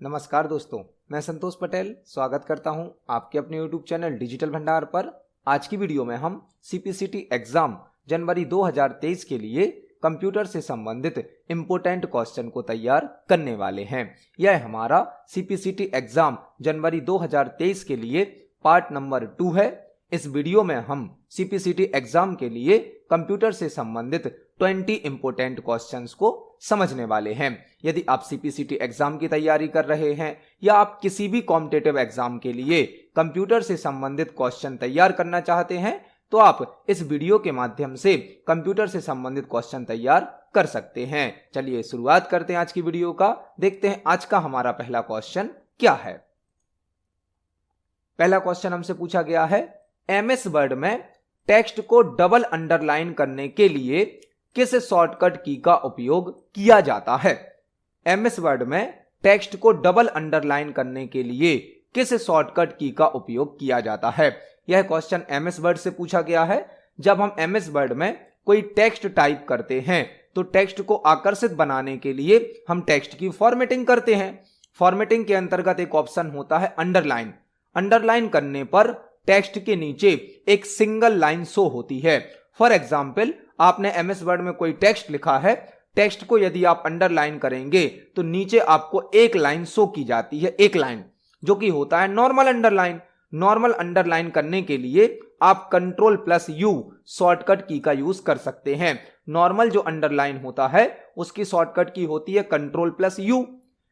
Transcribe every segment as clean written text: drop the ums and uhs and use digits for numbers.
नमस्कार दोस्तों, मैं संतोष पटेल स्वागत करता हूं आपके अपने YouTube चैनल डिजिटल भंडार पर। आज की वीडियो में हम CPCT एग्जाम जनवरी 2023 के लिए कंप्यूटर से संबंधित इम्पोर्टेंट क्वेश्चन को तैयार करने वाले हैं। यह हमारा CPCT एग्जाम जनवरी 2023 के लिए पार्ट नंबर 2 है। इस वीडियो में हम CPCT एग्जाम के लिए कंप्यूटर से संबंधित 20 इंपोर्टेंट क्वेश्चंस को समझने वाले हैं। यदि आप CPCT एग्जाम की तैयारी कर रहे हैं या आप किसी भी कॉम्पिटिटिव एग्जाम के लिए कंप्यूटर से संबंधित क्वेश्चन तैयार करना चाहते हैं तो आप इस वीडियो के माध्यम से कंप्यूटर से संबंधित क्वेश्चन तैयार कर सकते हैं। चलिए शुरुआत करते हैं आज की वीडियो का। देखते हैं आज का हमारा पहला क्वेश्चन क्या है। पहला क्वेश्चन हमसे पूछा गया है, MS वर्ड में टेक्स्ट को डबल अंडरलाइन करने के लिए किस शॉर्टकट की का उपयोग किया जाता है। MS वर्ड में टेक्स्ट को डबल अंडरलाइन करने के लिए किस शॉर्टकट की का उपयोग किया जाता है। यह क्वेश्चन MS वर्ड से पूछा गया है। जब हम MS वर्ड में कोई टेक्स्ट टाइप करते हैं तो टेक्स्ट को आकर्षित बनाने के लिए हम टेक्स्ट की फॉर्मेटिंग करते हैं। फॉर्मेटिंग के अंतर्गत एक ऑप्शन होता है अंडरलाइन। अंडरलाइन करने पर टेक्स्ट के नीचे एक सिंगल लाइन शो होती है। फॉर एग्जाम्पल, आपने MS वर्ड में कोई टेक्स्ट लिखा है, टेक्स्ट को यदि आप अंडरलाइन करेंगे तो नीचे आपको एक लाइन शो की जाती है, एक लाइन, जो कि होता है नॉर्मल अंडरलाइन। नॉर्मल अंडरलाइन करने के लिए आप Ctrl+U शॉर्टकट की का यूज कर सकते हैं। नॉर्मल जो अंडरलाइन होता है उसकी शॉर्टकट की होती है Ctrl+U,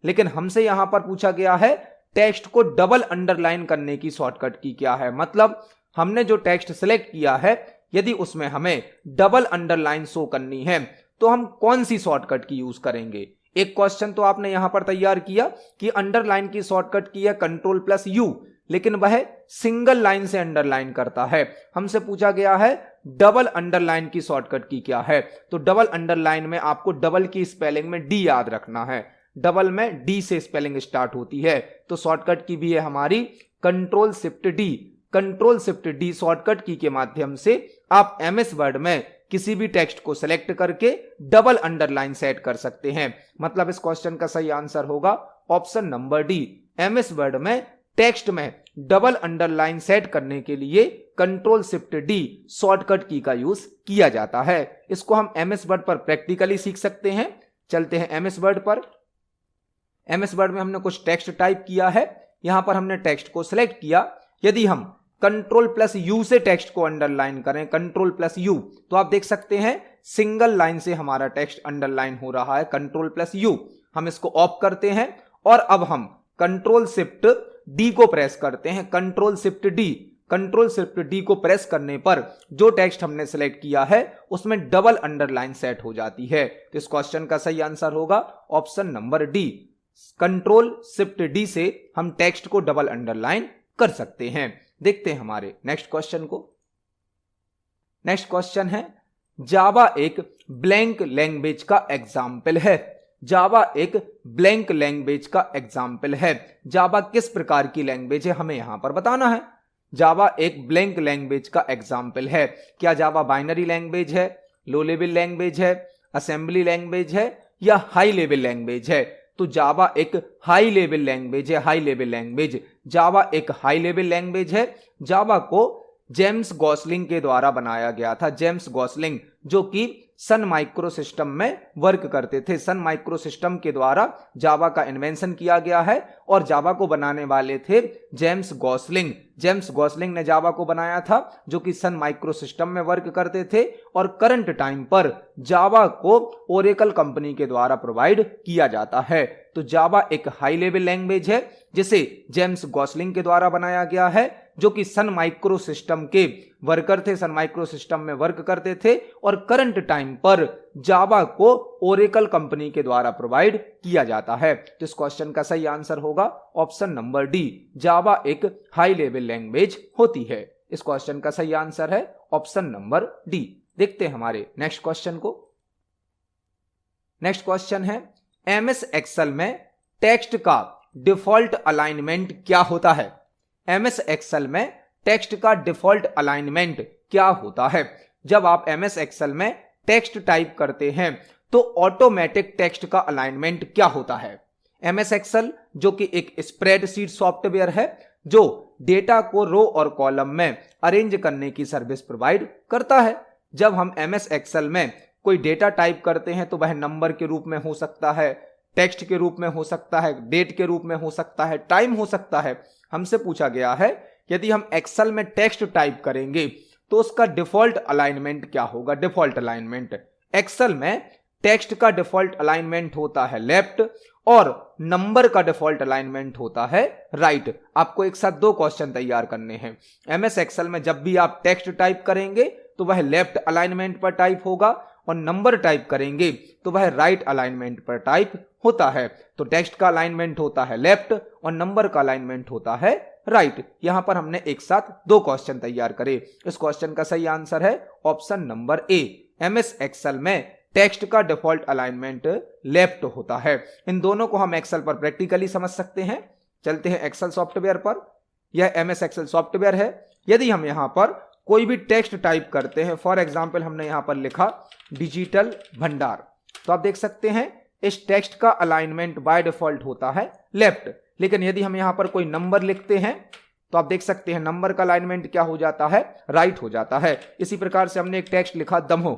लेकिन हमसे यहां पर पूछा गया है टेक्स्ट को डबल अंडरलाइन करने की शॉर्टकट की क्या है। मतलब हमने जो टेक्स्ट सिलेक्ट किया है यदि उसमें हमें डबल अंडरलाइन शो करनी है तो हम कौन सी शॉर्टकट की यूज करेंगे। एक क्वेश्चन तो आपने यहां पर तैयार किया कि अंडरलाइन की शॉर्टकट की है Ctrl+U, लेकिन वह सिंगल लाइन से अंडरलाइन करता है। हमसे पूछा गया है डबल अंडरलाइन की शॉर्टकट की क्या है। तो डबल अंडरलाइन में आपको डबल की स्पेलिंग में D याद रखना है। डबल में D से स्पेलिंग स्टार्ट होती है, तो शॉर्टकट की भी है हमारी Ctrl+D। Ctrl+D शॉर्टकट की के माध्यम से आप MS वर्ड में किसी भी टेक्स्ट को सिलेक्ट करके डबल अंडरलाइन सेट कर सकते हैं। मतलब इस क्वेश्चन का सही आंसर होगा option number D। MS word में टेक्स्ट में डबल अंडरलाइन सेट करने के लिए Ctrl+D शॉर्टकट की का यूज किया जाता है। इसको हम MS वर्ड पर प्रैक्टिकली सीख सकते हैं। चलते हैं MS वर्ड पर। MS वर्ड में हमने कुछ टेक्स्ट टाइप किया है। यहां पर हमने टेक्स्ट को सिलेक्ट किया। यदि हम Ctrl+U से टेक्स्ट को अंडरलाइन करें, Ctrl+U, तो आप देख सकते हैं सिंगल लाइन से हमारा टेक्स्ट अंडरलाइन हो रहा है। Ctrl+U, हम इसको ऑफ करते हैं और अब हम Ctrl+D को प्रेस करते हैं। Ctrl+D, Ctrl+D को प्रेस करने पर जो टेक्स्ट हमने सिलेक्ट किया है उसमें डबल अंडरलाइन सेट हो जाती है। तो इस क्वेश्चन का सही आंसर होगा ऑप्शन नंबर D। Ctrl+D से हम टेक्स्ट को डबल अंडरलाइन कर सकते हैं। देखते हैं हमारे नेक्स्ट क्वेश्चन को। नेक्स्ट क्वेश्चन है, जावा एक ब्लैंक लैंग्वेज का एग्जाम्पल है। जावा एक ब्लैंक लैंग्वेज का एग्जाम्पल है। जावा किस प्रकार की लैंग्वेज है हमें यहां पर बताना है। जावा एक ब्लैंक लैंग्वेज का एग्जाम्पल है। क्या जावा बाइनरी लैंग्वेज है, लो लेवल लैंग्वेज है, असेंबली लैंग्वेज है या हाई लेवल लैंग्वेज है। तो जावा एक हाई लेवल लैंग्वेज है। हाई लेवल लैंग्वेज, जावा एक हाई लेवल लैंग्वेज है। जावा को जेम्स गॉसलिंग के द्वारा बनाया गया था। जेम्स गॉसलिंग जो कि सन माइक्रो सिस्टम में वर्क करते थे। सन माइक्रो सिस्टम के द्वारा जावा का इन्वेंशन किया गया है और जावा को बनाने वाले थे जेम्स गॉसलिंग। जेम्स गॉसलिंग ने जावा को बनाया था जो कि सन माइक्रो सिस्टम में वर्क करते थे और करंट टाइम पर जावा को ओरेकल कंपनी के द्वारा प्रोवाइड किया जाता है। तो जावा एक हाई लेवल लैंग्वेज है जिसे जेम्स गॉसलिंग के द्वारा बनाया गया है, जो कि सन माइक्रो सिस्टम के वर्कर थे, सन माइक्रो सिस्टम में वर्क करते थे और करंट टाइम पर जावा को ओरेकल कंपनी के द्वारा प्रोवाइड किया जाता है। तो इस क्वेश्चन का सही आंसर होगा ऑप्शन नंबर D। जावा एक हाई लेवल लैंग्वेज होती है। इस क्वेश्चन का सही आंसर है ऑप्शन नंबर D। देखते हैं हमारे नेक्स्ट क्वेश्चन को। नेक्स्ट क्वेश्चन है, MS एक्सेल में टेक्स्ट का डिफॉल्ट अलाइनमेंट क्या होता है। MS एक्सेल में टेक्स्ट का डिफॉल्ट अलाइनमेंट क्या होता है। जब आप MS एक्सेल में टेक्स्ट टाइप करते हैं तो ऑटोमेटिक टेक्स्ट का अलाइनमेंट क्या होता है। MS एक्सेल जो कि एक स्प्रेडशीट सॉफ्टवेयर है जो डेटा को रो और कॉलम में अरेंज करने की सर्विस प्रोवाइड करता है। जब हम MS एक्सेल में कोई डेटा टाइप करते हैं तो वह नंबर के रूप में हो सकता है, टेक्स्ट के रूप में हो सकता है, डेट के रूप में हो सकता है, टाइम हो सकता है। हमसे पूछा गया है यदि हम एक्सेल में टेक्स्ट टाइप करेंगे तो उसका डिफॉल्ट अलाइनमेंट क्या होगा। डिफॉल्ट अलाइनमेंट एक्सेल में टेक्स्ट का डिफॉल्ट अलाइनमेंट होता है लेफ्ट और नंबर का डिफॉल्ट अलाइनमेंट होता है राइट। आपको एक साथ दो क्वेश्चन तैयार करने हैं। MS एक्सेल में जब भी आप टेक्स्ट टाइप करेंगे तो वह लेफ्ट अलाइनमेंट पर टाइप होगा और नंबर टाइप करेंगे तो वह राइट अलाइनमेंट पर टाइप होता है। तो टेक्स्ट का अलाइनमेंट होता है लेफ्ट और नंबर का अलाइनमेंट होता है राइट। यहां पर हमने एक साथ दो क्वेश्चन तैयार करे। इस क्वेश्चन का सही आंसर है option number A. MS excel में टेक्स्ट का डिफॉल्ट अलाइनमेंट लेफ्ट होता है। इन दोनों को हम एक्सेल पर प्रैक्टिकली समझ सकते हैं। चलते हैं एक्सेल सॉफ्टवेयर पर। यह MS एक्सेल सॉफ्टवेयर है। यदि हम यहां पर कोई भी टेक्स्ट टाइप करते हैं, फॉर एग्जाम्पल हमने यहां पर लिखा डिजिटल भंडार, तो आप देख सकते हैं इस टेक्स्ट का अलाइनमेंट बाय डिफॉल्ट होता है लेफ्ट। लेकिन यदि हम यहां पर कोई नंबर लिखते हैं तो आप देख सकते हैं नंबर का अलाइनमेंट क्या हो जाता है, राइट हो जाता है। इसी प्रकार से हमने एक टेक्स्ट लिखा दमो,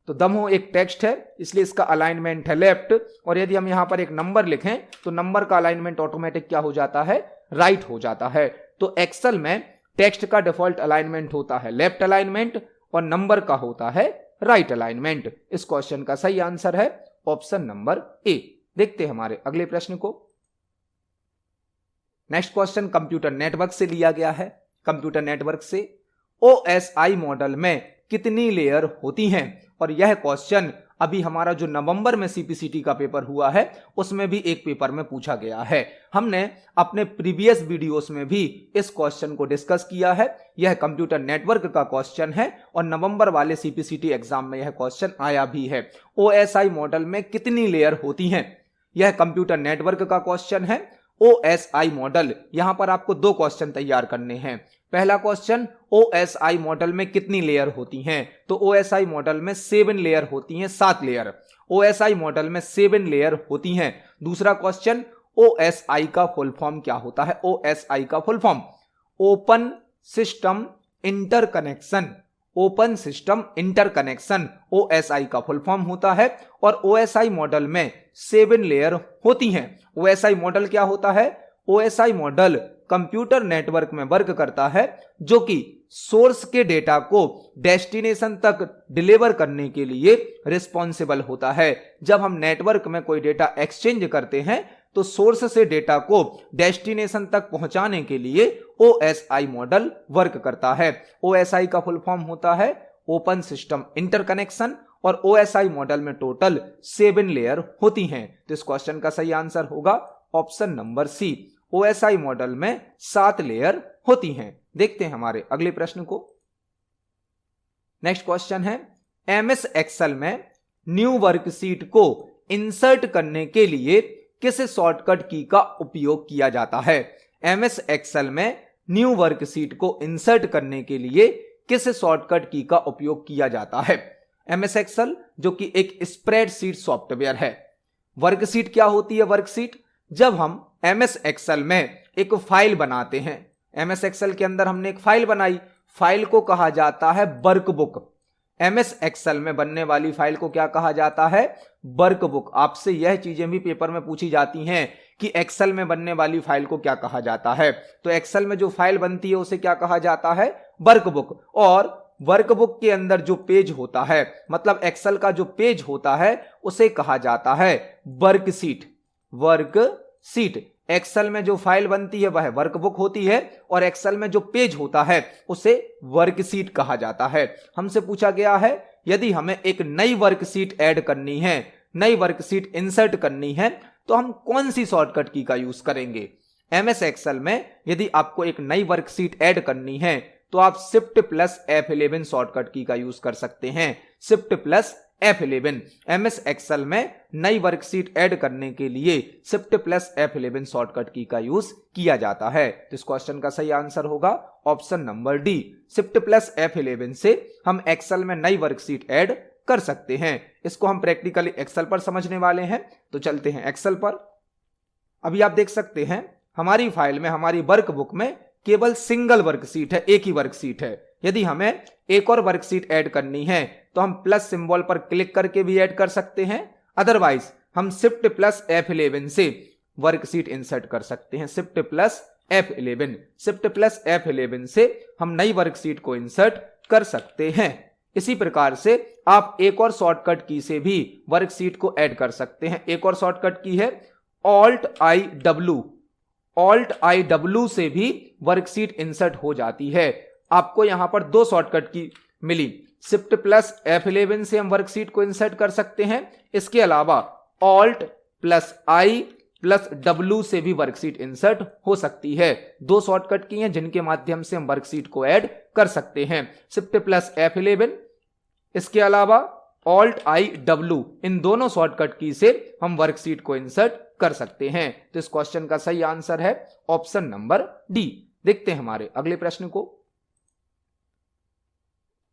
तो दमो एक टेक्स्ट है इसलिए इसका अलाइनमेंट है लेफ्ट। और यदि हम यहां पर एक नंबर लिखें तो नंबर का अलाइनमेंट ऑटोमेटिक क्या हो जाता है, राइट हो जाता है। तो एक्सेल में टेक्स्ट का डिफॉल्ट अलाइनमेंट होता है लेफ्ट अलाइनमेंट और नंबर का होता है राइट अलाइनमेंट। इस क्वेश्चन का सही आंसर है ऑप्शन नंबर ए। देखते हैं हमारे अगले प्रश्न को। नेक्स्ट क्वेश्चन कंप्यूटर नेटवर्क से लिया गया है। कंप्यूटर नेटवर्क से OSI मॉडल में कितनी लेयर होती हैं। और यह क्वेश्चन अभी हमारा जो नवंबर में CPCT का पेपर हुआ है उसमें भी एक पेपर में पूछा गया है। हमने अपने प्रीवियस वीडियोस में भी इस क्वेश्चन को डिस्कस किया है। यह कंप्यूटर नेटवर्क का क्वेश्चन है और नवंबर वाले CPCT एग्जाम में यह क्वेश्चन आया भी है। OSI मॉडल में कितनी लेयर होती हैं, यह कंप्यूटर नेटवर्क का क्वेश्चन है। OSI मॉडल, यहां पर आपको दो क्वेश्चन तैयार करने हैं। पहला क्वेश्चन OSI मॉडल में कितनी लेयर होती हैं, तो OSI मॉडल में 7 लेयर होती हैं, 7 लेयर। OSI मॉडल में 7 लेयर होती हैं। दूसरा क्वेश्चन OSI का फुल फॉर्म क्या होता है। OSI का full form open system interconnection, open system interconnection OSI का फुल फॉर्म होता है। और OSI मॉडल में 7 लेयर होती हैं। OSI मॉडल क्या होता है, OSI मॉडल कंप्यूटर नेटवर्क में वर्क करता है जो कि सोर्स के डेटा को डेस्टिनेशन तक डिलीवर करने के लिए रिस्पॉन्सिबल होता है। जब हम नेटवर्क में कोई डेटा एक्सचेंज करते हैं तो सोर्स से डेटा को डेस्टिनेशन तक पहुंचाने के लिए OSI मॉडल वर्क करता है। OSI का फुल फॉर्म होता है ओपन सिस्टम इंटरकनेक्शन और OSI मॉडल में टोटल 7 लेयर होती हैं। तो इस क्वेश्चन का सही आंसर होगा option number C. OSI model में 7 लेयर होती हैं। देखते हैं हमारे अगले प्रश्न को। नेक्स्ट क्वेश्चन है MS एक्सेल में न्यू वर्कशीट को इंसर्ट करने के लिए किस शॉर्टकट की का उपयोग किया जाता है। MS एक्सेल में न्यू वर्कशीट को इंसर्ट करने के लिए किस शॉर्टकट की का उपयोग किया जाता है। MS एक्सेल जो कि एक स्प्रेडशीट सॉफ्टवेयर है। वर्कशीट क्या होती है, वर्कशीट जब हम MS एक्सेल में एक फाइल बनाते हैं, MS एक्सेल के अंदर हमने एक फाइल बनाई, फाइल को कहा जाता है वर्कबुक। MS एक्सेल में बनने वाली फाइल को क्या कहा जाता है, वर्कबुक। आपसे यह चीजें भी पेपर में पूछी जाती हैं कि एक्सेल में बनने वाली फाइल को क्या कहा जाता है। तो एक्सेल में जो फाइल बनती है उसे क्या कहा जाता है, वर्कबुक। और वर्कबुक के अंदर जो पेज होता है, मतलब एक्सेल का जो पेज होता है उसे कहा जाता है वर्कशीट। वर्कशीट एक्सेल में जो फाइल बनती है वह वर्कबुक होती है और एक्सेल में जो पेज होता है उसे वर्कशीट कहा जाता है। हमसे पूछा गया है यदि हमें एक नई वर्कशीट ऐड करनी है, नई वर्कशीट इंसर्ट करनी है, तो हम कौन सी शॉर्टकट की का यूज करेंगे। MS एक्सेल में यदि आपको एक नई वर्कशीट ऐड करनी है तो आप शिफ्ट प्लस F11 शॉर्टकट की का यूज कर सकते हैं। Shift plus F11 MS excel में नई वर्कशीट ऐड करने के लिए शिफ्ट प्लस F11 शॉर्टकट की का यूज किया जाता है। तो इस क्वेश्चन का सही आंसर होगा option number D. Shift plus F11 से हम एक्सेल में नई वर्कशीट ऐड कर सकते हैं। इसको हम प्रैक्टिकली एक्सेल पर समझने वाले हैं, तो चलते हैं एक्सेल पर। अभी आप देख सकते हैं हमारी फाइल में, हमारी वर्कबुक में केवल सिंगल वर्कशीट है, एक ही वर्कशीट है। यदि हमें एक और वर्कशीट ऐड करनी है तो हम प्लस सिंबल पर क्लिक करके भी ऐड कर सकते हैं, अदरवाइज हम शिफ्ट प्लस F11 से वर्कशीट इंसर्ट कर सकते हैं। शिफ्ट प्लस F11 से हम नई वर्कशीट को इंसर्ट कर सकते हैं। इसी प्रकार से आप एक और शॉर्टकट की से भी वर्कशीट को ऐड कर सकते हैं। एक और शॉर्टकट की है Alt I W से भी वर्कशीट इंसर्ट हो जाती है। आपको यहां पर दो शॉर्टकट की मिली। शिफ्ट प्लस F11 से हम वर्कशीट को इंसर्ट कर सकते हैं, इसके अलावा Alt plus I plus W से भी वर्कशीट इंसर्ट हो सकती है। दो शॉर्टकट की हैं जिनके माध्यम से हम वर्कशीट को ऐड कर सकते हैं। शिफ्ट प्लस F11, इसके अलावा Alt I W, इन दोनों शॉर्टकट की से हम वर्कशीट को इंसर्ट कर सकते हैं। तो इस क्वेश्चन का सही आंसर है ऑप्शन नंबर डी। देखते हैं हमारे अगले प्रश्न को।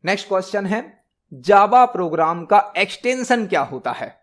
नेक्स्ट क्वेश्चन है, जावा प्रोग्राम का एक्सटेंशन क्या होता है?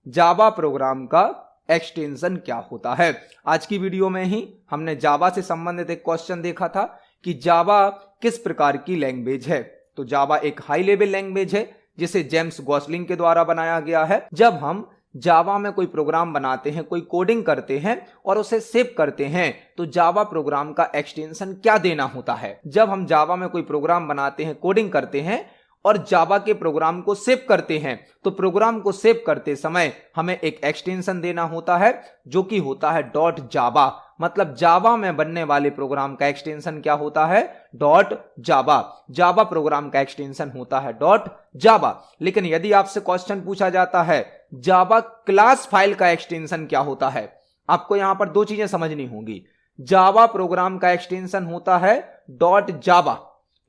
जावा प्रोग्राम का एक्सटेंशन क्या होता है? आज की वीडियो में ही हमने जावा से संबंधित एक क्वेश्चन देखा था कि जावा किस प्रकार की लैंग्वेज है। तो जावा एक हाई लेवल लैंग्वेज है जिसे जेम्स गॉसलिंग के द्वारा बनाया गया है। जब हम जावा में कोई प्रोग्राम बनाते हैं, कोई कोडिंग करते हैं और उसे सेव करते हैं, तो जावा प्रोग्राम का एक्सटेंशन क्या देना होता है? जब हम जावा में कोई प्रोग्राम बनाते हैं, कोडिंग करते हैं और जावा के प्रोग्राम को सेव करते हैं, तो प्रोग्राम को सेव करते समय हमें एक एक्सटेंशन देना होता है जो कि होता है .java। मतलब जावा में बनने वाले प्रोग्राम का एक्सटेंशन क्या होता है? .java। जावा प्रोग्राम का एक्सटेंशन होता है .java। लेकिन यदि आपसे क्वेश्चन पूछा जाता है जावा क्लास फाइल का एक्सटेंशन क्या होता है, आपको यहां पर दो चीजें समझनी होंगी। जावा प्रोग्राम का एक्सटेंशन होता है .java,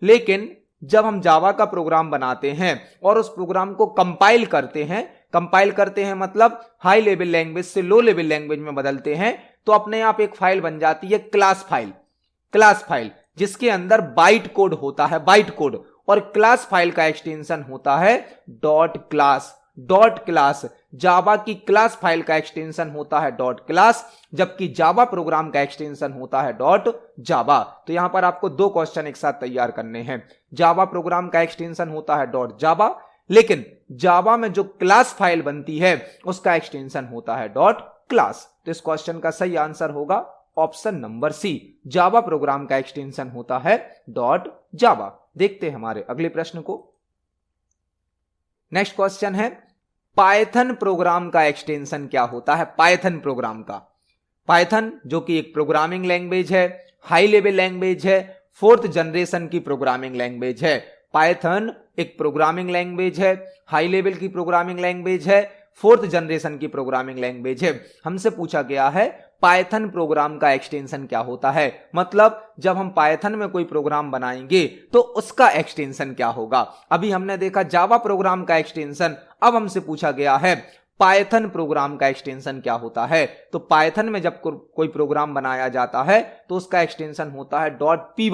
लेकिन जब हम जावा का प्रोग्राम बनाते हैं और उस प्रोग्राम को कंपाइल करते हैं मतलब हाई लेवल लैंग्वेज से लो लेवल लैंग्वेज में बदलते हैं, तो अपने आप एक फाइल बन जाती है क्लास फाइल, जिसके अंदर बाइट कोड होता है, बाइट कोड। और क्लास फाइल का एक्सटेंशन होता है .class। जावा की क्लास फाइल का एक्सटेंशन होता है .class, जबकि जावा प्रोग्राम का एक्सटेंशन होता है .java। तो यहां पर आपको दो क्वेश्चन एक साथ तैयार करने हैं। जावा प्रोग्राम का एक्सटेंशन होता है .java, लेकिन जावा में जो क्लास फाइल बनती है उसका एक्सटेंशन होता है .class। तो इस क्वेश्चन का सही आंसर होगा option number C. Java program का एक्सटेंशन होता है .java। देखते हैं हमारे अगले प्रश्न को। नेक्स्ट क्वेश्चन है, पाइथन प्रोग्राम का एक्सटेंशन क्या होता है? पाइथन प्रोग्राम का, पाइथन जो कि एक प्रोग्रामिंग लैंग्वेज है, हाई लेवल लैंग्वेज है, 4th जनरेशन की प्रोग्रामिंग लैंग्वेज है। पाइथन एक प्रोग्रामिंग लैंग्वेज है, हाई लेवल की प्रोग्रामिंग लैंग्वेज है, 4th जनरेशन की प्रोग्रामिंग लैंग्वेज है। हमसे पूछा गया है पाइथन प्रोग्राम का एक्सटेंशन क्या होता है, मतलब जब हम पाइथन में कोई प्रोग्राम बनाएंगे तो उसका एक्सटेंशन क्या होगा। अभी हमने देखा जावा प्रोग्राम का एक्सटेंशन, अब हमसे पूछा गया है पाइथन प्रोग्राम का एक्सटेंशन क्या होता है। तो पाइथन में जब कोई प्रोग्राम बनाया जाता है तो उसका एक्सटेंशन होता है .py।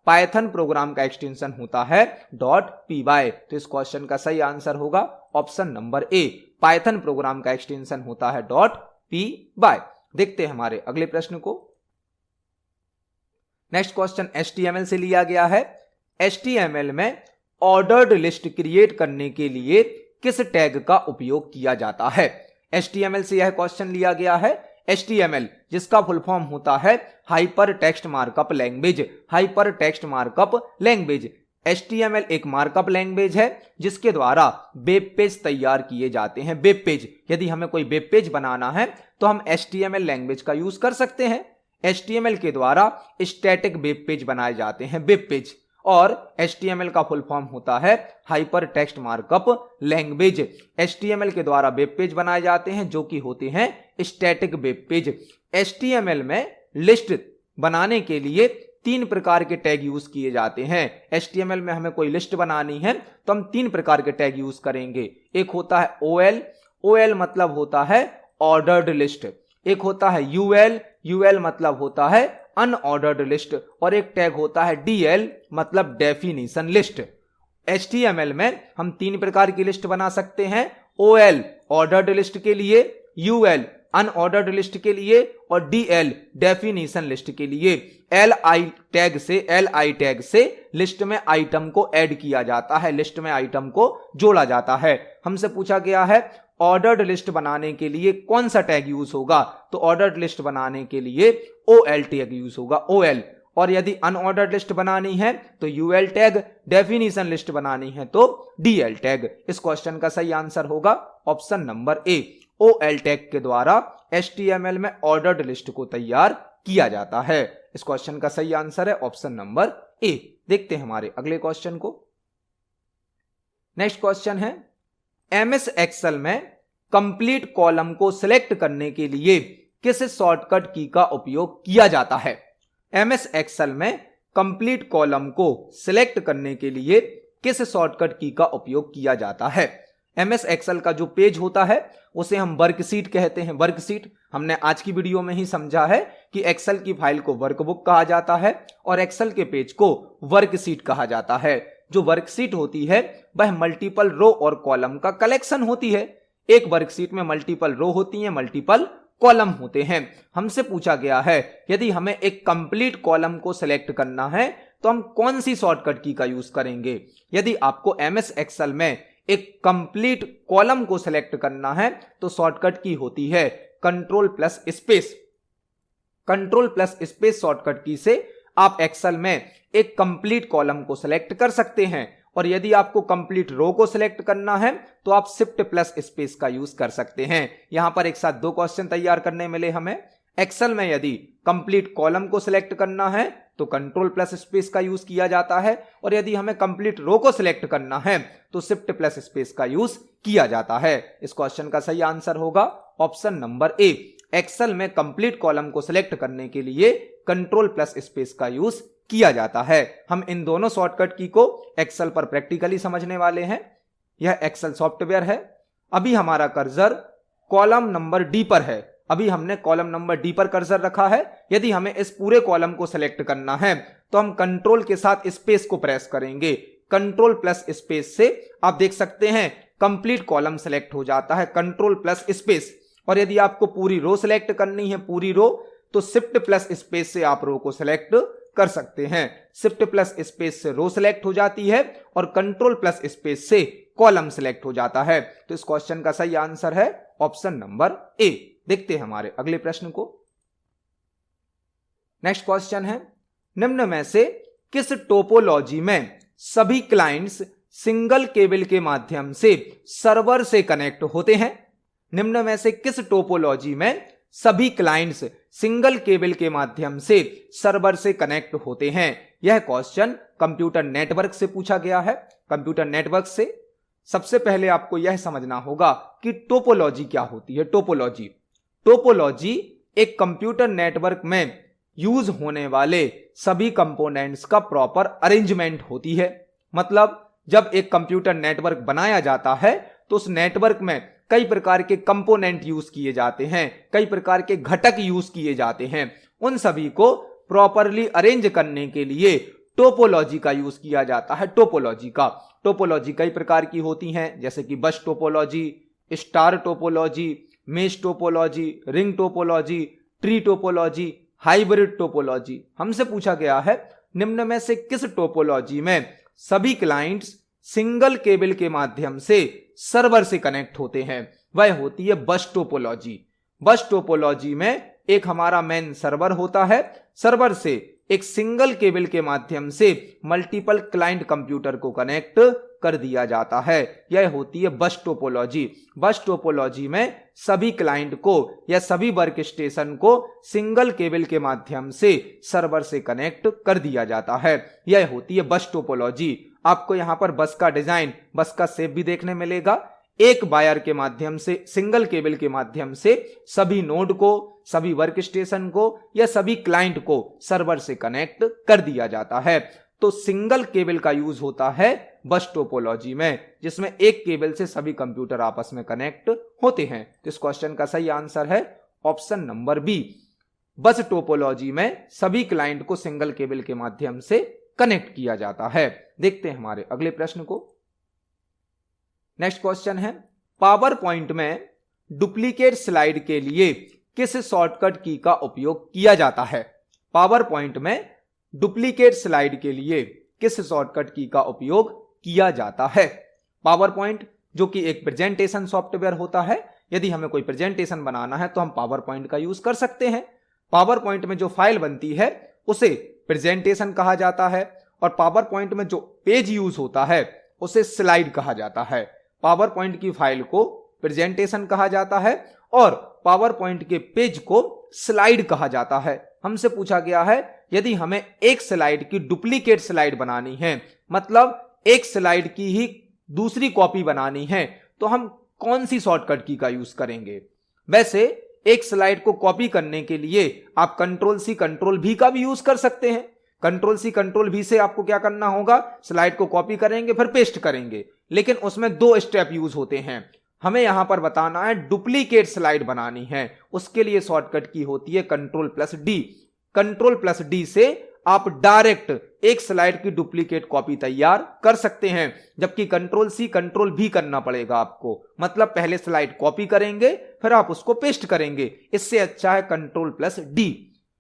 पाइथन प्रोग्राम का एक्सटेंशन होता है .py। तो इस क्वेश्चन का सही आंसर होगा ऑप्शन नंबर ए। पाइथन प्रोग्राम का एक्सटेंशन होता है .py। देखते हैं हमारे अगले प्रश्न को। नेक्स्ट क्वेश्चन HTML से लिया गया है। HTML में ऑर्डर्ड लिस्ट क्रिएट करने के लिए किस टैग का उपयोग किया जाता है? HTML से यह क्वेश्चन लिया गया है। HTML जिसका फुल फॉर्म होता है hyper text markup language. Hyper text markup language, HTML एक मार्कअप लैंग्वेज है जिसके द्वारा वेब पेज तैयार किए जाते हैं। वेब पेज, यदि हमें कोई वेब पेज बनाना है तो हम HTML लैंग्वेज का यूज कर सकते हैं। HTML के द्वारा स्टैटिक वेब पेज बनाए जाते हैं, वेब पेज। और HTML का फुल फॉर्म होता है hyper text markup language. HTML के द्वारा वेब पेज बनाए जाते हैं जो कि होते हैं स्टैटिक वेब पेज। HTML में लिस्ट बनाने के लिए 3 प्रकार के टैग यूज किए जाते हैं। HTML में हमें कोई लिस्ट बनानी है तो हम 3 प्रकार के टैग यूज करेंगे। एक होता है OL मतलब होता है ऑर्डर्ड लिस्ट। एक होता है UL मतलब होता है अनऑर्डर्ड लिस्ट। और एक टैग होता है DL मतलब डेफिनेशन लिस्ट। HTML में हम 3 प्रकार की लिस्ट बना सकते हैं। OL ऑर्डर्ड लिस्ट के लिए, UL अनऑर्डर्ड लिस्ट के लिए और DL डेफिनेशन लिस्ट के लिए। LI टैग से लिस्ट में आइटम को ऐड किया जाता है, लिस्ट में आइटम को जोड़ा जाता है। हमसे पूछा गया है ऑर्डर्ड लिस्ट बनाने के लिए कौन सा टैग यूज होगा, तो ऑर्डर्ड लिस्ट बनाने के लिए OL टैग यूज होगा, OL। और यदि अनऑर्डर्ड लिस्ट बनानी है तो UL टैग, डेफिनेशन लिस्ट बनानी है तो DL टैग। इस क्वेश्चन का सही आंसर होगा ऑप्शन नंबर ए, OL टैग के द्वारा HTML में ऑर्डर्ड लिस्ट को तैयार किया जाता है। इस क्वेश्चन का सही आंसर है ऑप्शन नंबर ए। देखते हैं हमारे अगले क्वेश्चन को। नेक्स्ट क्वेश्चन है MS एक्सेल में कंप्लीट कॉलम को सिलेक्ट करने के लिए किस शॉर्टकट की का उपयोग किया जाता है। MS एक्सेल में कंप्लीट कॉलम को सिलेक्ट करने के लिए किस शॉर्टकट की का उपयोग किया जाता है। MS एक्सेल का जो पेज होता है उसे हम वर्कशीट कहते हैं, वर्कशीट। हमने आज की वीडियो में ही समझा है कि एक्सेल की फाइल को वर्कबुक कहा जाता है और एक्सेल के पेज को वर्कशीट कहा जाता है। जो वर्कशीट होती है वह मल्टीपल रो और कॉलम का कलेक्शन होती है। एक वर्कशीट में मल्टीपल रो होती है, मल्टीपल कॉलम होते हैं। हमसे पूछा गया है यदि हमें एक कंप्लीट कॉलम को सिलेक्ट करना है तो हम कौन सी शॉर्टकट की का यूज करेंगे। यदि आपको MS एक्सेल में एक कंप्लीट कॉलम को सिलेक्ट करना है तो शॉर्टकट की होती है control plus space. Control plus space shortcut की से आप एक्सेल में एक कंप्लीट कॉलम को सिलेक्ट कर सकते हैं। और यदि आपको कंप्लीट रो को सिलेक्ट करना है तो आप शिफ्ट प्लस स्पेस का यूज कर सकते हैं। यहां पर एक साथ दो क्वेश्चन तैयार करने मिले हमें। एक्सेल में यदि कंप्लीट कॉलम को सिलेक्ट करना है तो कंट्रोल प्लस स्पेस का यूज किया जाता है और यदि हमें कंप्लीट रो को सिलेक्ट करना है तो शिफ्ट प्लस स्पेस का यूज किया जाता है। इस क्वेश्चन का सही आंसर होगा ऑप्शन नंबर ए। एक्सेल में कंप्लीट कॉलम को सिलेक्ट करने के लिए कंट्रोल प्लस स्पेस का यूज किया जाता है। हम इन दोनों शॉर्टकट की को एक्सेल पर प्रैक्टिकली समझने वाले हैं। यह एक्सेल सॉफ्टवेयर है। अभी हमारा कर्सर कॉलम नंबर डी पर है। अभी हमने कॉलम नंबर डी पर कर्सर रखा है। यदि हमें इस पूरे कॉलम को सिलेक्ट करना है तो हम कंट्रोल के साथ स्पेस को प्रेस करेंगे। कंट्रोल प्लस स्पेस से आप देख सकते हैं कंप्लीट कॉलम सिलेक्ट हो जाता है, कंट्रोल प्लस स्पेस। और यदि आपको पूरी रो सिलेक्ट करनी है, पूरी रो, तो शिफ्ट प्लस स्पेस से आप रो को सिलेक्ट कर सकते हैं। शिफ्ट प्लस स्पेस से रो सिलेक्ट हो जाती है और कंट्रोल प्लस स्पेस से कॉलम सिलेक्ट हो जाता है। तो इस क्वेश्चन का सही आंसर है ऑप्शन नंबर ए। देखते हैं हमारे अगले प्रश्न को। नेक्स्ट क्वेश्चन है निम्न में से किस टोपोलॉजी में सभी क्लाइंट्स सिंगल केबल के माध्यम से सर्वर से कनेक्ट होते हैं। निम्न में से किस टोपोलॉजी में सभी क्लाइंट्स सिंगल केबल के माध्यम से सर्वर से कनेक्ट होते हैं। यह क्वेश्चन कंप्यूटर नेटवर्क से पूछा गया है। कंप्यूटर नेटवर्क से सबसे पहले आपको यह समझना होगा कि टोपोलॉजी क्या होती है। टोपोलॉजी एक कंप्यूटर नेटवर्क में यूज होने वाले सभी कंपोनेंट्स का प्रॉपर अरेंजमेंट होती है। मतलब जब एक कंप्यूटर नेटवर्क बनाया जाता है तो उस नेटवर्क में कई प्रकार के कंपोनेंट यूज किए जाते हैं, कई प्रकार के घटक यूज किए जाते हैं। उन सभी को प्रॉपरली अरेंज करने के लिए टोपोलॉजी का यूज किया जाता है। टोपोलॉजी कई प्रकार की होती हैं, जैसे कि बस topology, star topology, mesh topology, ring topology, tree topology, hybrid topology. हमसे पूछा गया है निम्न में से किस टोपोलॉजी में सभी क्लाइंट्स सिंगल केबल के माध्यम से सर्वर से कनेक्ट होते हैं। वह होती है बस टोपोलॉजी। बस टोपोलॉजी में एक हमारा मेन सर्वर होता है। सर्वर से एक सिंगल केबल के माध्यम से मल्टीपल क्लाइंट कंप्यूटर को कनेक्ट कर दिया जाता है। यह होती है बस टोपोलॉजी। बस टोपोलॉजी में सभी क्लाइंट को या सभी वर्क स्टेशन को सिंगल केबल के माध्यम से सर्वर से कनेक्ट कर दिया जाता है। यह होती है बस टोपोलॉजी। आपको यहां पर बस का डिजाइन, बस का शेप भी देखने मिलेगा। एक वायर के माध्यम से, सिंगल केबल के माध्यम से सभी नोड को, सभी वर्क स्टेशन को या सभी क्लाइंट को सर्वर से कनेक्ट कर दिया जाता है। तो सिंगल केबल का यूज होता है बस टोपोलॉजी में, जिसमें एक केबल से सभी कंप्यूटर आपस में कनेक्ट होते हैं। तो इस क्वेश्चन का सही आंसर है option number B. Bus topology में सभी क्लाइंट को सिंगल केबल के माध्यम से कनेक्ट किया जाता है। देखते हैं हमारे अगले प्रश्न को। नेक्स्ट क्वेश्चन है पावर पॉइंट में डुप्लीकेट स्लाइड के लिए किस शॉर्टकट की का उपयोग किया जाता है? पावर पॉइंट में डुप्लीकेट स्लाइड के लिए किस शॉर्टकट की का उपयोग किया जाता है? पावर पॉइंट जो कि एक प्रेजेंटेशन सॉफ्टवेयर होता है, यदि हमें कोई प्रेजेंटेशन बनाना है तो हम पावर पॉइंट का यूज कर सकते हैं। पावर पॉइंट में जो फाइल बनती है उसे प्रेजेंटेशन कहा जाता है और पावर पॉइंट में जो पेज यूज होता है उसे स्लाइड कहा जाता है। पावर पॉइंट की फाइल को प्रेजेंटेशन कहा जाता है और पावर पॉइंट के पेज को स्लाइड कहा जाता है। हमसे पूछा गया है यदि हमें एक स्लाइड की डुप्लीकेट स्लाइड बनानी है, मतलब एक स्लाइड की ही दूसरी कॉपी बनानी है, तो हम कौन सी शॉर्टकट की का यूज करेंगे? वैसे एक स्लाइड को कॉपी करने के लिए आप कंट्रोल सी कंट्रोल भी का भी यूज कर सकते हैं। कंट्रोल सी कंट्रोल भी से आपको क्या करना होगा, स्लाइड को कॉपी करेंगे फिर पेस्ट करेंगे, लेकिन उसमें 2 स्टेप यूज होते हैं। हमें यहां पर बताना है डुप्लीकेट स्लाइड बनानी है, उसके लिए शॉर्टकट की होती है कंट्रोल+D। कंट्रोल+D से आप डायरेक्ट एक स्लाइड की डुप्लीकेट कॉपी तैयार कर सकते हैं, जबकि कंट्रोल सी कंट्रोल भी करना पड़ेगा आपको। मतलब पहले स्लाइड कॉपी करेंगे फिर आप उसको पेस्ट करेंगे। इससे अच्छा है कंट्रोल+D।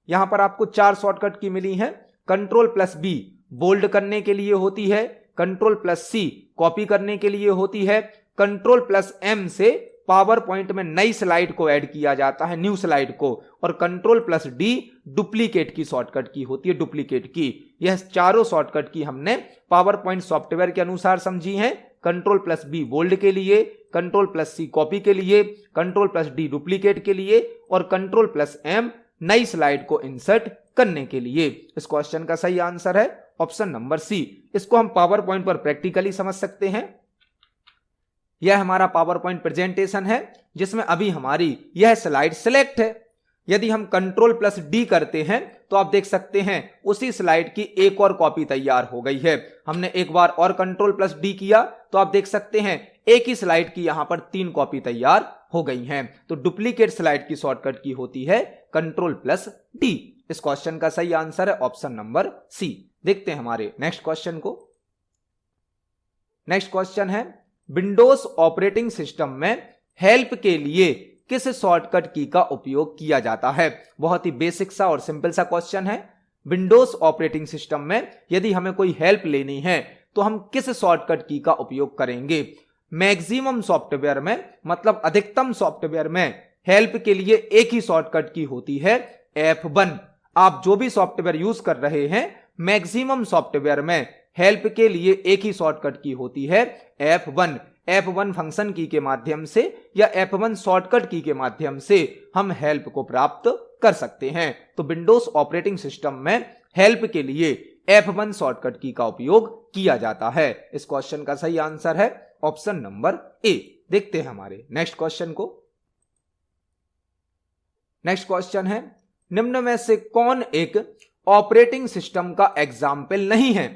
यहां पर आपको 4 शॉर्टकट की मिली हैं। कंट्रोल+B बोल्ड करने के लिए होती है, कंट्रोल+C कॉपी करने के लिए होती है, कंट्रोल+M से पावर पॉइंट में नई स्लाइड को ऐड किया जाता है, न्यू स्लाइड को, और कंट्रोल+D डुप्लीकेट की शॉर्टकट की होती है, डुप्लीकेट की। यह चारों शॉर्टकट की हमने पावर पॉइंट सॉफ्टवेयर के अनुसार समझी हैं। कंट्रोल+B बोल्ड के लिए, कंट्रोल+C कॉपी के लिए, कंट्रोल+D डुप्लीकेट के लिए और कंट्रोल+M नई स्लाइड को इंसर्ट करने के लिए। इस क्वेश्चन का सही आंसर है ऑप्शन नंबर सी। इसको हम पावर पॉइंट पर प्रैक्टिकली समझ सकते हैं। यह हमारा पावर पॉइंट प्रेजेंटेशन है जिसमें अभी हमारी यह स्लाइड सिलेक्ट है। यदि हम कंट्रोल+D करते हैं तो आप देख सकते हैं उसी स्लाइड की एक और कॉपी तैयार हो गई है। हमने एक बार और कंट्रोल+D किया तो आप देख सकते हैं एक ही स्लाइड की यहां पर 3 कॉपी तैयार हो गई हैं। तो डुप्लीकेट स्लाइड की शॉर्टकट की होती है कंट्रोल+D। इस क्वेश्चन का सही आंसर है ऑप्शन नंबर सी। देखते हैं हमारे नेक्स्ट क्वेश्चन को। नेक्स्ट क्वेश्चन है विंडोज ऑपरेटिंग सिस्टम में हेल्प के लिए किस शॉर्टकट की का उपयोग किया जाता है? बहुत ही बेसिक सा और सिंपल सा क्वेश्चन है। विंडोज ऑपरेटिंग सिस्टम में यदि हमें कोई हेल्प लेनी है तो हम किस शॉर्टकट की का उपयोग करेंगे? मैक्सिमम सॉफ्टवेयर में, मतलब अधिकतम सॉफ्टवेयर में हेल्प के लिए एक ही शॉर्टकट की होती है F1। आप जो भी सॉफ्टवेयर यूज कर रहे हैं, मैक्सिमम सॉफ्टवेयर में हेल्प के लिए एक ही शॉर्टकट की होती है F1। F1 फंक्शन की के माध्यम से या F1 शॉर्टकट की के माध्यम से हम हेल्प को प्राप्त कर सकते हैं। तो विंडोज ऑपरेटिंग सिस्टम में हेल्प के लिए F1 शॉर्टकट की का उपयोग किया जाता है। इस क्वेश्चन का सही आंसर है ऑप्शन नंबर ए। देखते हैं हमारे नेक्स्ट क्वेश्चन को। नेक्स्ट क्वेश्चन है निम्न में से कौन एक ऑपरेटिंग सिस्टम का एग्जाम्पल नहीं है?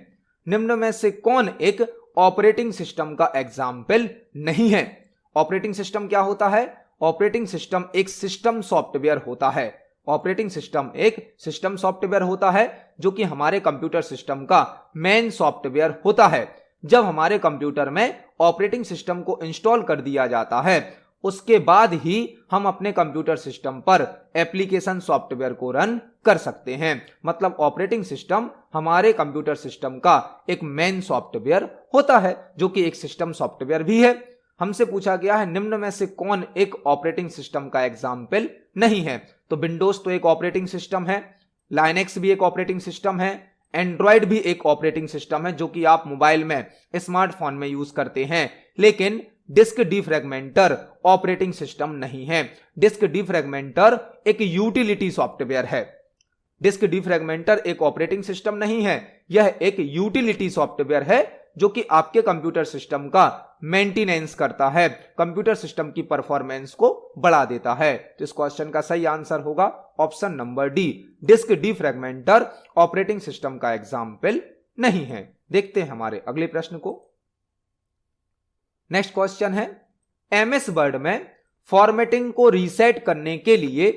निम्न में से कौन एक ऑपरेटिंग सिस्टम का एग्जाम्पल नहीं है? ऑपरेटिंग सिस्टम क्या होता है? ऑपरेटिंग सिस्टम एक सिस्टम सॉफ्टवेयर होता है। ऑपरेटिंग सिस्टम एक सिस्टम सॉफ्टवेयर होता है जो कि हमारे कंप्यूटर सिस्टम का मेन सॉफ्टवेयर होता है। जब हमारे कंप्यूटर में ऑपरेटिंग सिस्टम को इंस्टॉल कर दिया जाता है उसके बाद ही हम अपने कंप्यूटर सिस्टम पर एप्लीकेशन सॉफ्टवेयर को रन कर सकते हैं। मतलब ऑपरेटिंग सिस्टम हमारे कंप्यूटर सिस्टम का एक मेन सॉफ्टवेयर होता है जो कि एक सिस्टम सॉफ्टवेयर भी है। हमसे पूछा गया है निम्न में से कौन एक ऑपरेटिंग सिस्टम का एग्जाम्पल नहीं है? तो विंडोज तो एक ऑपरेटिंग सिस्टम है, लाइनेक्स भी एक ऑपरेटिंग सिस्टम है, एंड्रॉयड भी एक ऑपरेटिंग सिस्टम है जो कि आप मोबाइल में, स्मार्टफोन में यूज करते हैं, लेकिन डिस्क डिफ्रेगमेंटर ऑपरेटिंग सिस्टम नहीं है। डिस्क डिफ्रेगमेंटर एक यूटिलिटी सॉफ्टवेयर है। डिस्क डिफ्रेगमेंटर एक ऑपरेटिंग सिस्टम नहीं है, यह एक यूटिलिटी सॉफ्टवेयर है जो कि आपके कंप्यूटर सिस्टम का मेंटेनेंस करता है, कंप्यूटर सिस्टम की परफॉर्मेंस को बढ़ा देता है। तो इस क्वेश्चन का सही आंसर होगा option number D. Disc defragmenter operating system का एग्जाम्पल नहीं है। देखते हैं हमारे अगले प्रश्न को। नेक्स्ट क्वेश्चन है एमएस वर्ड में फॉर्मेटिंग को रीसेट करने के लिए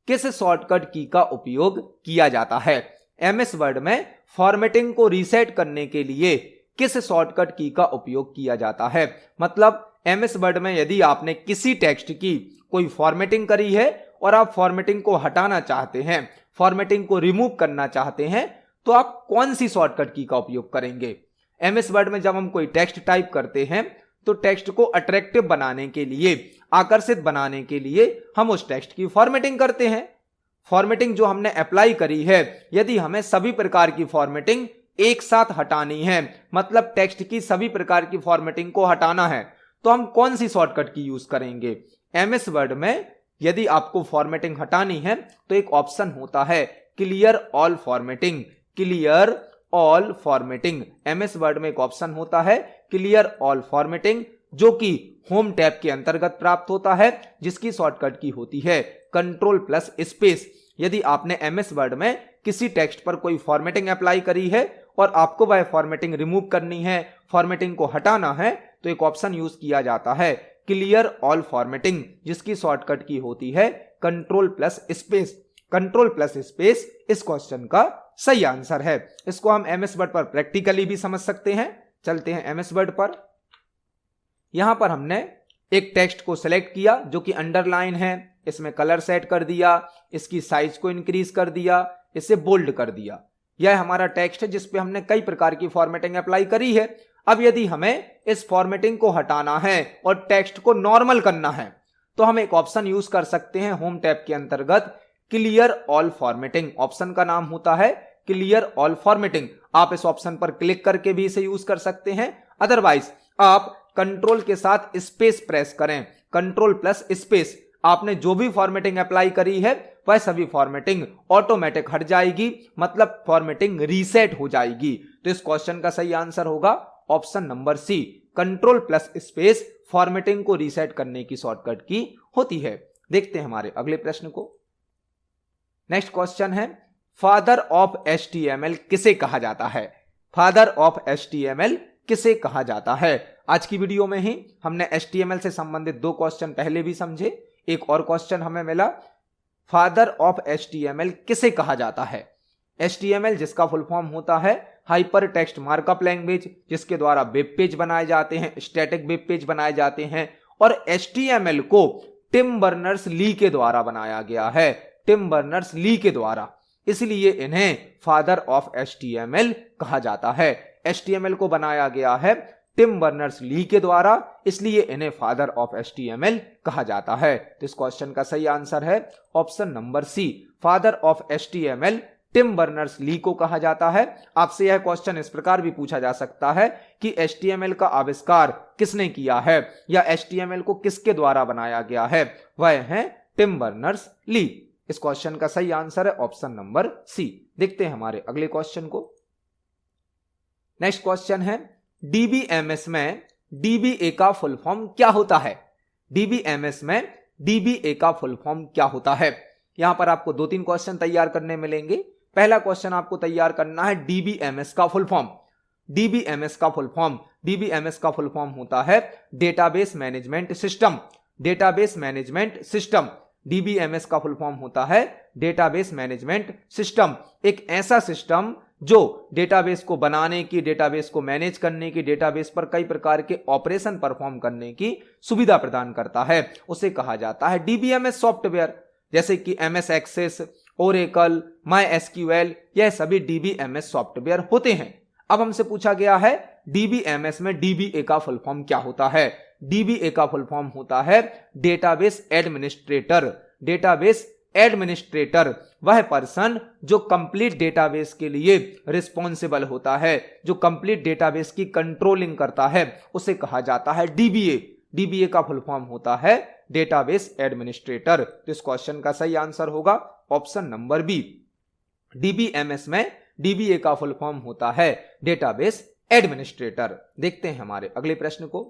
किस शॉर्टकट की का उपयोग किया जाता है? एमएस वर्ड में फॉर्मेटिंग को रीसेट करने के लिए किस शॉर्टकट की का उपयोग किया जाता है? मतलब MS वर्ड में यदि आपने किसी टेक्स्ट की कोई फॉर्मेटिंग करी है और आप फॉर्मेटिंग को हटाना चाहते हैं, फॉर्मेटिंग को रिमूव करना चाहते हैं, तो आप कौन सी शॉर्टकट की का उपयोग करेंगे? MS वर्ड में जब हम कोई टेक्स्ट टाइप करते हैं तो टेक्स्ट को अट्रैक्टिव बनाने के लिए, आकर्षित बनाने के लिए हम उस टेक्स्ट की फॉर्मेटिंग करते हैं। फॉर्मेटिंग जो हमने अप्लाई करी है, यदि हमें सभी प्रकार की फॉर्मेटिंग एक साथ हटानी है, मतलब टेक्स्ट की सभी प्रकार की फॉर्मेटिंग को हटाना है, तो हम कौन सी शॉर्टकट की यूज करेंगे? MS वर्ड में यदि आपको फॉर्मेटिंग हटानी है तो एक ऑप्शन होता है clear all formatting. Clear all formatting, MS word में एक ऑप्शन होता है क्लियर ऑल फॉर्मेटिंग, जो कि होम टैब के अंतर्गत प्राप्त होता है, जिसकी शॉर्टकट की होती है Ctrl+स्पेस। यदि आपने MS वर्ड में किसी टेक्स्ट पर कोई फॉर्मेटिंग अप्लाई करी है और आपको वह फॉर्मेटिंग रिमूव करनी है, फॉर्मेटिंग को हटाना है, तो एक ऑप्शन यूज किया जाता है क्लियर ऑल फॉर्मेटिंग, जिसकी शॉर्टकट की होती है Ctrl+स्पेस। Ctrl+स्पेस इस क्वेश्चन का सही आंसर है। इसको हम MS वर्ड पर प्रैक्टिकली भी समझ सकते हैं। चलते हैं MS वर्ड पर। यहां पर हमने एक टेक्स्ट को सिलेक्ट किया जो कि अंडरलाइन है, इसमें कलर सेट कर दिया, इसकी साइज को इंक्रीज कर दिया, इसे बोल्ड कर दिया। यह हमारा टेक्स्ट है जिस पे हमने कई प्रकार की फॉर्मेटिंग अप्लाई करी है। अब यदि हमें इस फॉर्मेटिंग को हटाना है और टेक्स्ट को नॉर्मल करना है, तो हम एक ऑप्शन यूज कर सकते हैं होम टैब के अंतर्गत क्लियर ऑल फॉर्मेटिंग। ऑप्शन का नाम होता है क्लियर ऑल फॉर्मेटिंग। आप इस ऑप्शन पर क्लिक करके भी इसे यूज कर सकते हैं, अदरवाइज आप कंट्रोल के साथ स्पेस प्रेस करें, Ctrl+स्पेस। आपने जो भी फॉर्मेटिंग अप्लाई करी है वह सभी फॉर्मेटिंग ऑटोमेटिक हट जाएगी, मतलब फॉर्मेटिंग रीसेट हो जाएगी। तो इस क्वेश्चन का सही आंसर होगा ऑप्शन नंबर सी, Ctrl+स्पेस फॉर्मेटिंग को रीसेट करने की शॉर्टकट की होती है। देखते हैं हमारे अगले प्रश्न को। नेक्स्ट क्वेश्चन है फादर ऑफ HTML किसे कहा जाता है? फादर ऑफ HTML किसे कहा जाता है? आज की वीडियो में ही हमने HTML से संबंधित 2 क्वेश्चन पहले भी समझे, एक और क्वेश्चन हमें मिला फादर ऑफ HTML किसे कहा जाता है? HTML जिसका फुल फॉर्म होता है हाइपर टेक्स्ट मार्कअप लैंग्वेज, जिसके द्वारा वेब पेज बनाए जाते हैं, स्टैटिक वेब पेज बनाए जाते हैं, और HTML को टिम बर्नर्स-ली के द्वारा बनाया गया है, टिम बर्नर्स-ली के द्वारा, इसलिए इन्हें फादर ऑफ HTML कहा जाता है। HTML को बनाया गया है टिम बर्नर्स-ली के द्वारा, इसलिए इन्हें फादर ऑफ HTML कहा जाता है। तो इस क्वेश्चन का सही आंसर है option number C, father of HTML Tim Berners-Lee को कहा जाता है। आपसे यह क्वेश्चन इस प्रकार भी पूछा जा सकता है कि HTML का आविष्कार किसने किया है या HTML को किसके द्वारा बनाया गया है? वह है टिम बर्नर्स-ली। इस क्वेश्चन का सही आंसर है ऑप्शन नंबर सी। देखते हैं हमारे अगले क्वेश्चन को। नेक्स्ट क्वेश्चन है DBMS में DBA का फुल फॉर्म क्या होता है? DBMS में DBA का फुल फॉर्म क्या होता है? यहां पर आपको 2-3 क्वेश्चन तैयार करने मिलेंगे। पहला क्वेश्चन आपको तैयार करना है DBMS का फुल फॉर्म। DBMS का फुल फॉर्म, DBMS का फुल फॉर्म होता है database management system. Database management system, DBMS का फुल फॉर्म होता है डेटाबेस मैनेजमेंट सिस्टम। एक ऐसा सिस्टम जो डेटाबेस को बनाने की, डेटाबेस को मैनेज करने की, डेटाबेस पर कई प्रकार के ऑपरेशन परफॉर्म करने की सुविधा प्रदान करता है, उसे कहा जाता है DBMS सॉफ्टवेयर। जैसे कि MS एक्सेस, ओरेकल, MySQL, यह सभी DBMS सॉफ्टवेयर होते हैं। अब हमसे पूछा गया है DBMS में DBA का फुल फॉर्म क्या होता है? DBA का फुल फॉर्म होता है डेटाबेस एडमिनिस्ट्रेटर। डेटाबेस एडमिनिस्ट्रेटर वह पर्सन जो कंप्लीट डेटाबेस के लिए रिस्पॉन्सिबल होता है, जो कंप्लीट डेटाबेस की कंट्रोलिंग करता है, उसे कहा जाता है DBA। DBA का फुल फॉर्म होता है डेटाबेस एडमिनिस्ट्रेटर। तो इस क्वेश्चन का सही आंसर होगा ऑप्शन नंबर बी। DBMS में DBA का फुल फॉर्म होता है डेटाबेस एडमिनिस्ट्रेटर। देखते हैं हमारे अगले प्रश्न को।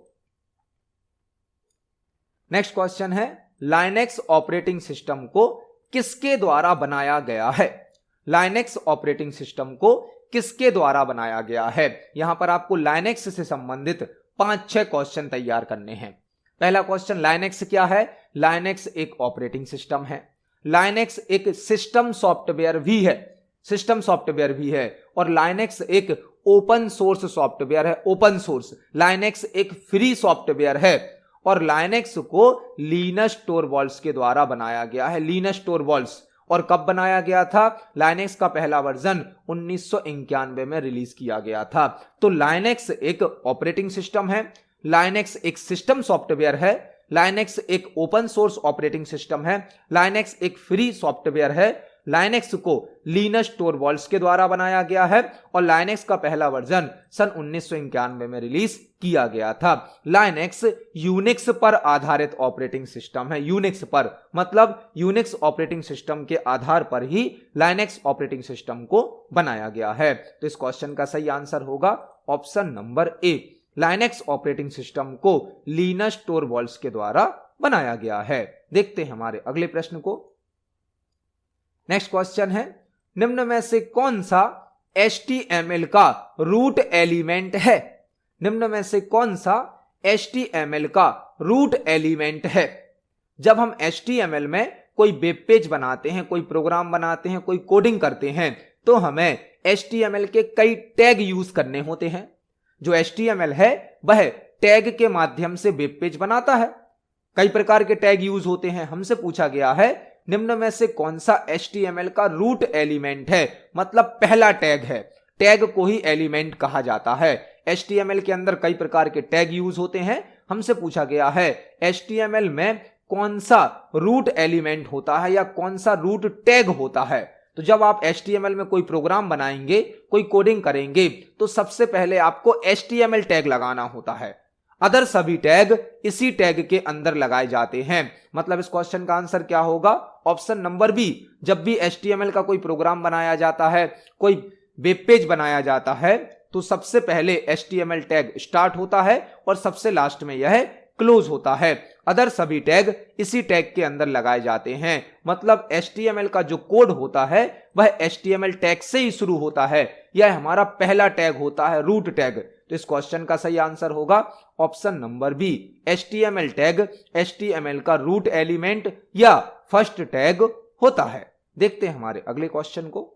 नेक्स्ट क्वेश्चन है लाइनेक्स ऑपरेटिंग सिस्टम को किसके द्वारा बनाया गया है? लाइनेक्स ऑपरेटिंग सिस्टम को किसके द्वारा बनाया गया है? यहां पर आपको लाइनेक्स से संबंधित 5-6 क्वेश्चन तैयार करने हैं। पहला क्वेश्चन, लाइनेक्स क्या है? लाइनेक्स एक ऑपरेटिंग सिस्टम है। लाइनेक्स एक सिस्टम सॉफ्टवेयर भी है, सिस्टम सॉफ्टवेयर भी है, और लाइनेक्स एक ओपन सोर्स सॉफ्टवेयर है, ओपन सोर्स। लाइनेक्स एक फ्री सॉफ्टवेयर है और लाइनेक्स को लिनस टोरवाल्ड्स के द्वारा बनाया गया है, लिनस टोरवाल्ड्स। और कब बनाया गया था? लाइनेक्स का पहला वर्जन 1991 में रिलीज किया गया था। तो लाइनेक्स एक ऑपरेटिंग सिस्टम है, लाइनेक्स एक सिस्टम सॉफ्टवेयर है, लाइनेक्स एक ओपन सोर्स ऑपरेटिंग सिस्टम है, लाइनेक्स एक फ्री सॉफ्टवेयर है, लाइनेक्स को लिनस टोरवाल्ड्स के द्वारा बनाया गया है और लाइनेक्स का पहला वर्जन सन 1991 में रिलीज किया गया था। लाइनेक्स यूनिक्स पर आधारित ऑपरेटिंग सिस्टम है, यूनिक्स पर, मतलब यूनिक्स ऑपरेटिंग सिस्टम के आधार पर ही लाइनेक्स ऑपरेटिंग सिस्टम को बनाया गया है। तो इस क्वेश्चन का सही आंसर होगा ऑप्शन नंबर ए, लाइनेक्स ऑपरेटिंग सिस्टम को लिनस टोरवाल्ड्स के द्वारा बनाया गया है। देखते हैं हमारे अगले प्रश्न को। नेक्स्ट क्वेश्चन है, निम्न में से कौन सा HTML का रूट एलिमेंट है? निम्न में से कौन सा HTML का रूट एलिमेंट है? जब हम HTML में कोई वेब पेज बनाते हैं, कोई प्रोग्राम बनाते हैं, कोई कोडिंग करते हैं, तो हमें HTML के कई टैग यूज करने होते हैं। जो HTML है वह टैग के माध्यम से वेब पेज बनाता है। कई प्रकार के टैग यूज होते हैं। हमसे पूछा गया है निम्न में से कौन सा HTML का रूट एलिमेंट है, मतलब पहला टैग है। टैग को ही एलिमेंट कहा जाता है। HTML के अंदर कई प्रकार के टैग यूज होते हैं। हमसे पूछा गया है HTML में कौन सा रूट एलिमेंट होता है या कौन सा रूट टैग होता है। तो जब आप HTML में कोई प्रोग्राम बनाएंगे, कोई कोडिंग करेंगे, तो सबसे पहले आपको HTML टैग लगाना होता है। अदर सभी टैग इसी टैग के अंदर लगाए जाते हैं। मतलब इस क्वेश्चन का आंसर क्या होगा? Option number B. जब भी HTML का कोई प्रोग्राम बनाया जाता है, कोई वेब पेज बनाया जाता है, तो सबसे पहले HTML टैग स्टार्ट होता है और सबसे लास्ट में यह क्लोज होता है। अदर सभी टैग इसी टैग के अंदर लगाए जाते हैं। मतलब HTML का जो कोड होता है वह HTML टैग से ही शुरू होता है। यह हमारा पहला टैग होता है, रूट टैग। तो इस क्वेश्चन का सही आंसर होगा option number B, HTML tag HTML का रूट एलिमेंट या फर्स्ट टैग होता है। देखते हैं हमारे अगले क्वेश्चन को।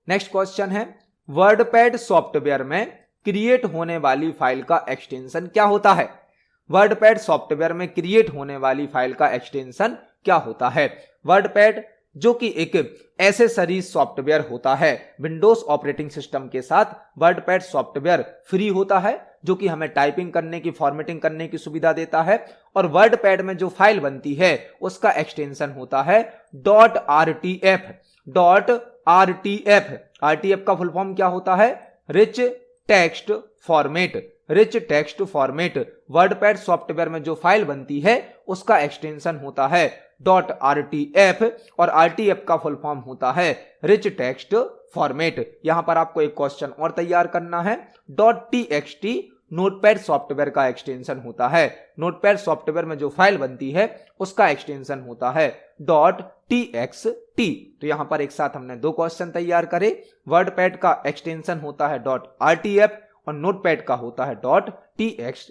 नेक्स्ट क्वेश्चन है, वर्डपैड सॉफ्टवेयर में क्रिएट होने वाली फाइल का एक्सटेंशन क्या होता है? वर्डपैड सॉफ्टवेयर में क्रिएट होने वाली फाइल का एक्सटेंशन क्या होता है? वर्डपैड जो कि एक एसेसरीज सॉफ्टवेयर होता है। विंडोज ऑपरेटिंग सिस्टम के साथ वर्डपैड सॉफ्टवेयर फ्री होता है, जो कि हमें टाइपिंग करने की, फॉर्मेटिंग करने की सुविधा देता है। और वर्डपैड में जो फाइल बनती है उसका एक्सटेंशन होता है .rtf। RTF का फुल फॉर्म क्या होता है? Rich text format. Rich text format. WordPad software में जो फाइल बनती है उसका एक्सटेंशन होता है .rtf और RTF का फुल फॉर्म होता है रिच टेक्स्ट फॉर्मेट। यहां पर आपको एक क्वेश्चन और तैयार करना है। .txt नोटपैड सॉफ्टवेयर का एक्सटेंशन होता है। नोटपैड सॉफ्टवेयर में जो फाइल बनती है उसका एक्सटेंशन होता है .txt। तो यहां पर एक साथ हमने दो क्वेश्चन तैयार करे। वर्डपैड का एक्सटेंशन होता है .rtf और नोटपैड का होता है .txt।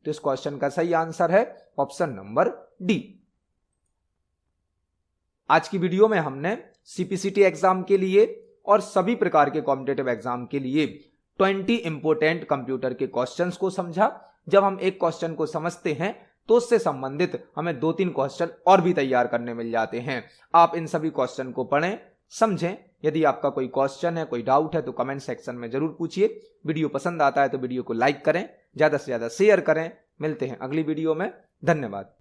तो इस क्वेश्चन का सही आंसर है ऑप्शन नंबर डी। आज की वीडियो में हमने CPCT एग्जाम के लिए और सभी प्रकार के कॉम्पिटिटिव एग्जाम के लिए 20 इंपोर्टेंट कंप्यूटर के क्वेश्चंस को समझा। जब हम एक क्वेश्चन को समझते हैं तो उससे संबंधित हमें 2-3 क्वेश्चन और भी तैयार करने मिल जाते हैं। आप इन सभी क्वेश्चन को पढ़ें, समझें। यदि आपका कोई क्वेश्चन है, कोई डाउट है तो कमेंट सेक्शन में जरूर पूछिए। वीडियो पसंद आता है तो वीडियो को लाइक करें, ज्यादा से ज्यादा शेयर करें। मिलते हैं अगली वीडियो में। धन्यवाद।